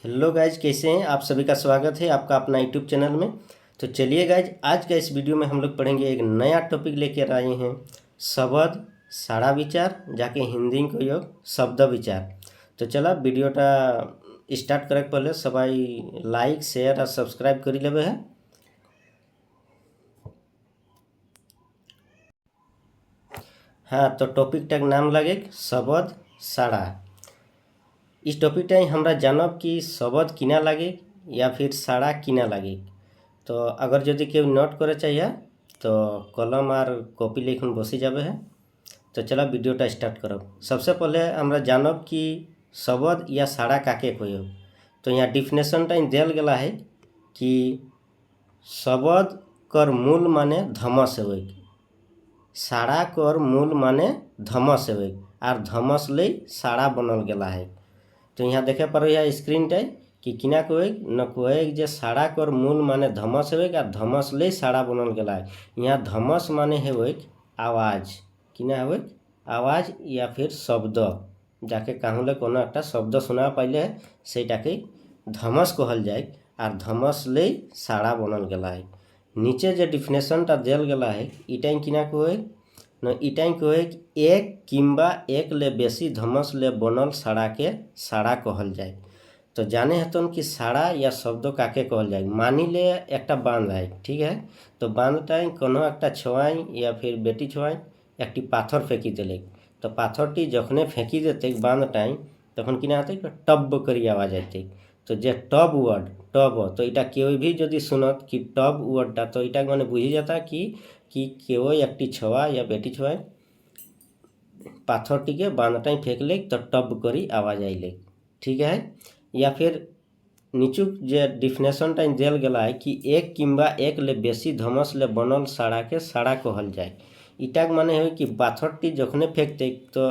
Hello guys, कैसे हैं आप? सभी का स्वागत है आपका अपना यूट्यूब चैनल में। तो चलिए गाइज, आज का इस वीडियो में हम लोग पढ़ेंगे, एक नया टॉपिक लेकर आए हैं, शब्द साड़ा विचार जाके हिंदी को योग शब्द विचार। तो चला वीडियोटा स्टार्ट करे पहले सबाई लाइक शेयर और सब्सक्राइब कर लेवे है। हाँ, तो टॉपिक टाक नाम लगे शब्द साड़ा। इस टॉपिक टाइम हमरा जानब कि शब्द किना लगे या फिर साड़ा किना लगे। तो अगर जदि केउ नोट करे चाहिए तो कलम और कॉपी लेखन बसी जाबे है। तो चला वीडियोटा स्टार्ट करब। सबसे पहले हमरा जानब कि शब्द या साड़ा काके कहो। तो यहाँ डिफिनेशन टाइम दिल गला है कि शब्द कर मूल माने धमस होई, साड़ा कर मूल माने धमस होई और धमस ले साड़ा बनल गला है। तो यहाँ देखे पर स्क्रीन टाइम कि किना कोएक न कोएक जे साड़ा कर मूल माने धमस होएक और धमस ले साड़ा बनल गला है। यहाँ धमस माने होएक आवाज़, किना होएक आवाज़ या फिर शब्द, जाके कहूँ कोनो एक शब्द सुना पाइले है सेटाके धमस कहल जाए और धमस ले साड़ा बनल गला है। नीचे जो डिफिनेशनटा दिल गला है इटाई किना कोएक न इटाई कोएक एक किंबा एक ले बेसी धमस ले बनल साड़ा के साड़ा कहल जाए। तो जाने हतन कि साड़ा या शब्द काके कहल जाए। मानी ले एक बांध है, ठीक है। तो बांध टाइम कोनो एक छोआई या फिर बेटी छोआई एक पाथर फेंकी दिले। तो पाथरटी जखने फेंकी देते बांध टाइम तखन किना होते टब करी आवाज आते। तो जे टब वर्ड टब, तो इटा केउ भी जदि सुनत कि टब वर्डटा तो इटा मैंने बुझी जाता कि केउ एक छोआ या बेटी छोआ पाथरटी के बांध टाइम फेंक ले तो टब करी आवाज आइले, ठीक है। या फिर नीचू जे डिफिनेशन टाइम दिल गला है कि एक किंबा एक ले बेसी धमस ले बनल साड़ा के साड़ा कहल जाए। इटाक माने है कि पाथरटी जखने फेंकते तो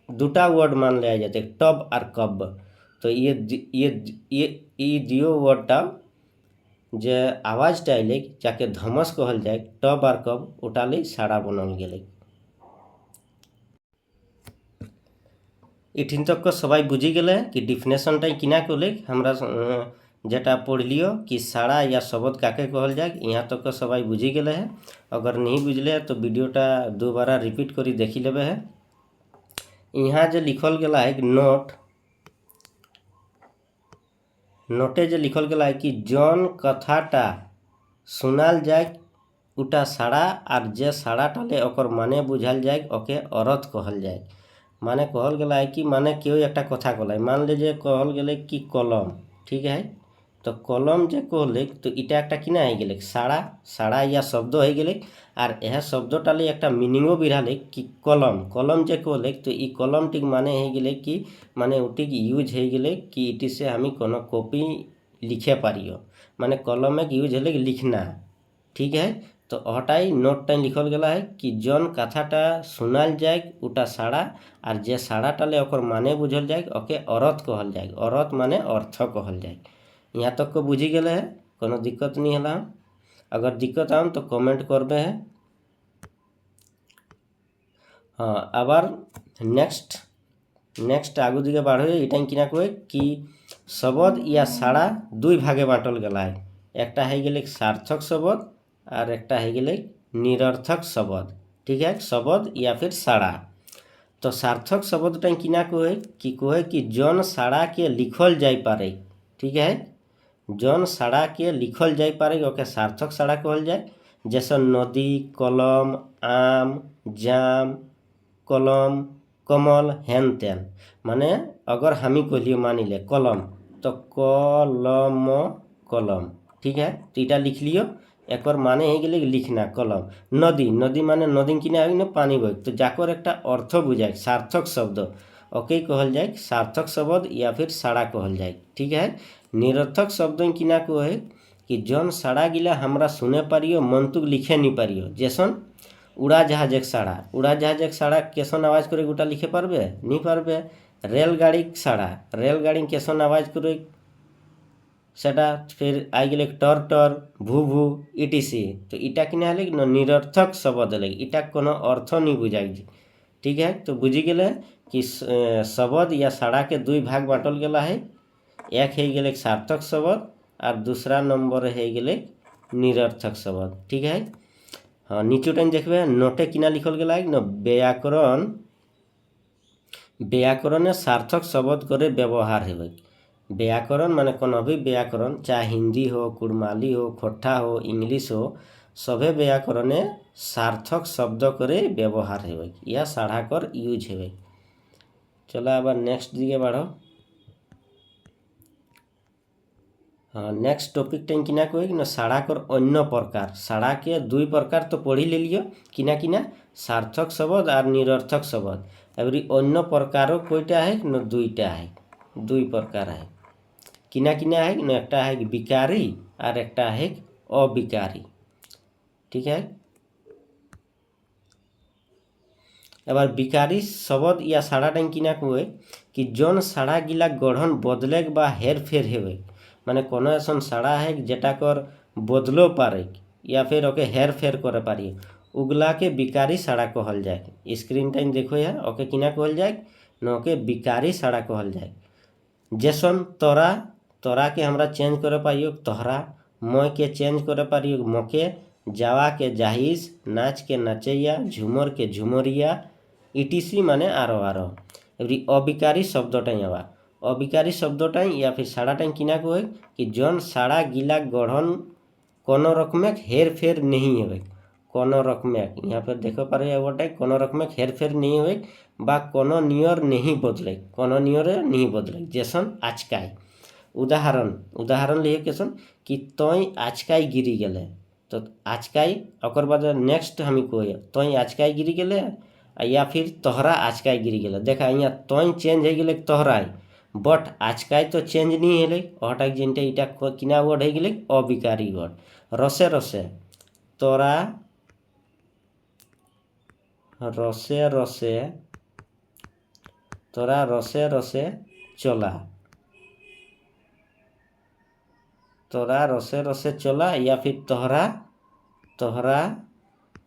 दूटा वर्ड मान लिया जाते टब और कब। तो ये दियो वर्डटा जे आवाज़ आइले जाके धमस कहल जाए टब और कब उठाले साड़ा बनल गेले। इठिन तक को सबाई बुझी गए कि डिफिनेशन टाइम किना कहले हमरा जेटा पढ़ लियो कि साड़ा या शब्द काके कहल जाए। यहाँ तक को सबाई बुझी गए है। अगर नहीं बुझले तो वीडियोटा दोबारा रिपीट करी देखी लेबे है। यहाँ जो लिखल गला है नोट, नोटे जो लिखल गला है कि जौन कथाटा सुनाल जाए उटा साड़ा और जे साड़ा टाले ओकर माने बुझाल जाए ओके अर्थ कहल जाए। माने कहल गला है कि माने केउ एक कथा कहल, मान लीजिए कहल गले कि कलम, ठीक है। तो कलम जे कहले तो इटा एक किना है गेले साड़ा, साड़ा या शब्द हो गेले और यह शब्द टाले एक मीनिंगो बिराले कि कलम। कलम जे कहले तो ई कलम टिक माने है गेले कि माने उटिक यूज है गेले कि इटी से हमें कोनो कॉपी लिखे पारियो। माने कलम एक यूज है लिखना, ठीक है। तो हटाई नोट टाइम लिखल गला है कि जौन कथाटा सुनाल जाए उटा साड़ा और जे साड़ा टाले ओकर माने बुझल जाए ओके अर्थ कहल जाए। अर्थ माने अर्थ कहल जाए। यहाँ तक को बुझी गए है, कोनो दिक्कत नहीं है। अगर दिक्कत आम तो कमेंट करबे है। हाँ, आबार नेक्स्ट आगू दिके बढ़े इटाई किना कहे कि शब्द या साड़ा दुई भागे बाँटल गला है। एक है गेले सार्थक शब्द और एक है गेले निरर्थक शब्द, ठीक है। शब्द या फिर साड़ा। तो सार्थक शब्द टाइम किना कहे कि जौन साड़ा के लिखल जाए पारे, ठीक है। जौन साड़ा के लिखल जाए पारे ओके सार्थक साड़ा कहल जाए। जैसे नदी, कलम, आम, जाम, कलम, कमल, हेन तेन। माने अगर हमी कहलिए मानी ले कलम तो कलम कलम, ठीक है। तो इटा लिख लियो, एक माने है गेले लिखना कलम। नदी, नदी माने नदी किना है ना पानी बह, तो जाकर एक अर्थ बुझाए सार्थक शब्द ओके कहल जाए सार्थक शब्द या फिर साड़ा कहल जाए, ठीक है। निरर्थक शब्द किना कहे कि जौन साड़ा गिला हमरा सुने पारियो मंतुक लिखे नहीं पारियो। जैसन उड़ा जहाज एक साड़ा, उड़ा जहाज एक साड़ा केसन आवाज करे गोटा लिखे पारबे नहीं पारबे। रेलगाड़ी साड़ा, रेलगाड़ी केसन आवाज करे सेटा फिर आई गेले टर टर भू भू इटीसी। तो इटा किना है न निरर्थक शब्द लगे, इटा कोनो अर्थ नहीं बुझाई, ठीक है। तो बुझी गए कि शब्द या साड़ा के दुई भाग बाँटल गला है। एक हो गए सार्थक शब्द और दूसरा नंबर हो गए निरर्थक शब्द। ठीक है। हाँ नीचे टाइम देखबे नोटे किना लिखल गया न व्याकरण व्याकरण सार्थक शब्द करे व्यवहार है। व्याकरण माने कोनो भी व्याकरण चाहे हिंदी हो, कुड़माली हो, खोट्ठा हो, इंग्लिश हो, सभे व्याकरण सार्थक शब्द करे व्यवहार है या साढ़ा कर यूज है। चलो अब नेक्स्ट दिखे बढ़ो। हाँ नेक्स्ट टॉपिक टाइम किना कहे ना साढ़ा कर अन्य प्रकार। साढ़ा के दुई प्रकार तो पढ़ी ले लियो किना किना सार्थक शब्द और निरर्थक शब्द। अबरी अन्य प्रकारों कोईटा है न दुईटा है, दुई प्रकार है। किना किना है न एकटा है विकारी और एकटा है अविकारी। ठीक है। एबार विकारी शब्द या साड़ा टाइम किना कहे कि जौन साड़ा गिला गढ़न बदले बा हेर फेर हेवे। माने कोनो ऐसा साड़ा है जेटा कर बदलो पारे या फिर ओके हेर फेर करे पारिए उगला के विकारी साड़ा कहल जाए। स्क्रीन टाइम देखो यार ओके किना कहल जाए न ओके विकारी साड़ा कहल जाए। जैसन तोरा तोरा के हमरा चेंज करे पाइयो तोहरा, मोय के चेंज करे पारियो मोके, जावा के जाहिज, नाच के नचैया, झूमर के झुमरिया इटीसी माने आरो आरो। एवरी अविकारी शब्दटाई आवा अविकारी शब्दटाई या फिर साड़ा टाइम किना कहे कि जौन साड़ा गिला गढ़न कोनो रकमेक हेर फेर नहीं है। कोनो रकमेक यहाँ पर देखो पारे गोटाई कोनो रकमेक हेर फेर नहीं हुए बा कोनो नियर नहीं बदले, कोनो नियर नहीं बदले। जैसन आचकाई उदाहरण उदाहरण लिए कैसन कि तोय आचकाई गिरी गले तो आचकाई ओकर बाद नेक्स्ट हम कहे तोय आचकाई गिरी गले या फिर तोहरा आचकाई गिरी गले। देखा यहाँ तोय चेंज हो गए तोहरा बट आचकाई तो चेंज नहीं है अहटा जिनटे इटा किना वर्ड हो गए अविकारी वर्ड। रसे रसे तोरा रसे रसे तोरा रसे रसे चला, तोरा रसे रसे चला या फिर तोहरा तोहरा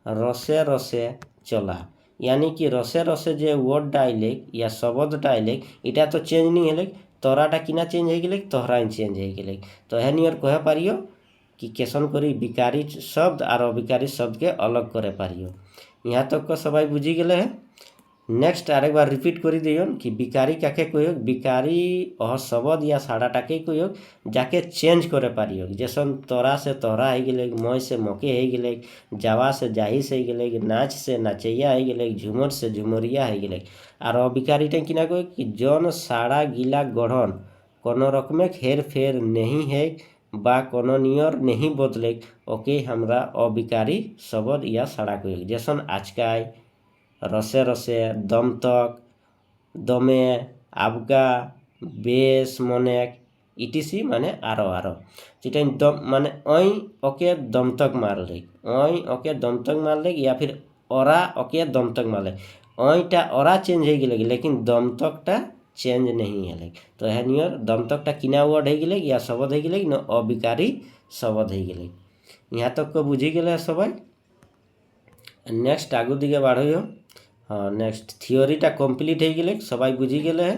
रसे रसे चला। यानी कि रसे रसे जे वर्ड डायले या शब्द डायले इटा तो चेंज नहीं है तोराटा किना चेंज हो गए तोहरा चेंज हो गए। तो है नियर कह पारियो कि कैसन करी विकारी शब्द और अविकारी शब्द के अलग करे पारियो। यहाँ तक को सबाई बुझी गए है। नेक्स्ट आरेक बार रिपीट कर दियो कि विकारी काके कहो विकारी अह शब्द या साड़ाटाके कहो जाके चेंज करे पारियो। जैसन तोरा से तोहरा हो गए, मय से मके हो गए, जावा से जाहिस हो गए, नाच से नाचैया हो गए, झूमर से झुमरिया हो गए। और अविकारी टाइम किना कहे कि जौन साड़ा गिला गढ़न कोनो रकमेक हेर फेर नहीं है बा कोनो नियर नहीं बदले ओके हमरा अविकारी शब्द या साड़ा कहे। जैसन आचकाई, रसे रसे, दम तक, दमे, आबगा, बेस, मनेक इटीसी माने आरो आरो। जेटा दम माने ओई ओके दम तक मार ले, ओई ओके दम तक मार ले या फिर ओरा ओके दम तक मार ले। ओईटा ओरा चेंज हो गए लेकिन दम तकटा चेंज नहीं है। तो है नियर दम तकटा किना वर्ड हो गए या शब्द हो गए न अविकारी शब्द हो गए। यहाँ तक को बुझी गए सबाई। नेक्स्ट आगू दिखे बढ़ो। हाँ नेक्स्ट थियोरीटा कम्प्लीट हो गए सबाई बुझी गए है।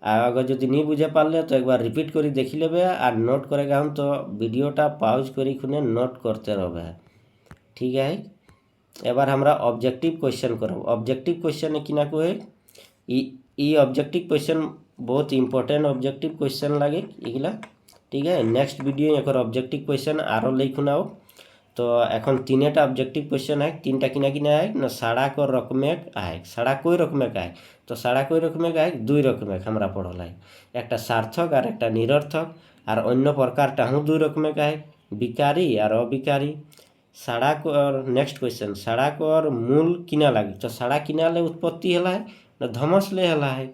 अगर जो नहीं बुझे पारे तो एक बार रिपीट करी देखी लेबे और नोट करेगा हम तो वीडियोटा पाउज करी खुने नोट करते रहे। ठीक है। एबार हमरा ऑब्जेक्टिव क्वेश्चन करो। ऑब्जेक्टिव क्वेश्चन किना कहे ई ऑब्जेक्टिव क्वेश्चन बहुत इंपोर्टेंट ऑब्जेक्टिव क्वेश्चन लगे इगला। ठीक है। नेक्स्ट वीडियो एक ऑब्जेक्टिव क्वेश्चन आरो ले खुनाओ। तो एखन तीनटा ऑब्जेक्टिव क्वेश्चन है तीनटा किना किना है न साड़ा को रकमेक आए साड़ा कोई रकमेक आए। तो साड़ा कोई रकमेक आए दुई रकमेक हमरा पढ़ल है एक सार्थक और एक निरर्थक और अन्य प्रकारटा हूँ दुई रकमेक आए विकारी और अविकारी। साड़ा को और नेक्स्ट क्वेश्चन साड़ा को और मूल किना लगे। तो साड़ा किना ले उत्पत्ति हला है न धमसले हला है।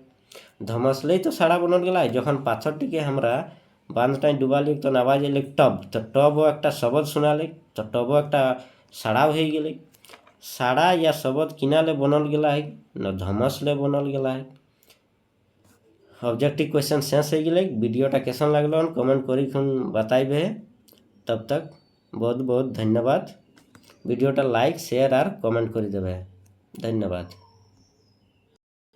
धमसले तो साड़ा बनल गला है जखन पाथर टिके हमरा बांध टाइम डुबा ली तो आवाज एल टब तो टब एक शब्द सुना ले तो टब एक साड़ा हो गए। साड़ा या शब्द किना ले बनल गला है न धमस ले बनल गला है। ऑब्जेक्टिव क्वेश्चन शेष हो गए। वीडियोटा कैसन लगल कमेंट करी बताइबे। तब तक बहुत बहुत धन्यवाद। वीडियोटा लाइक शेयर और कमेंट कर देवे। धन्यवाद।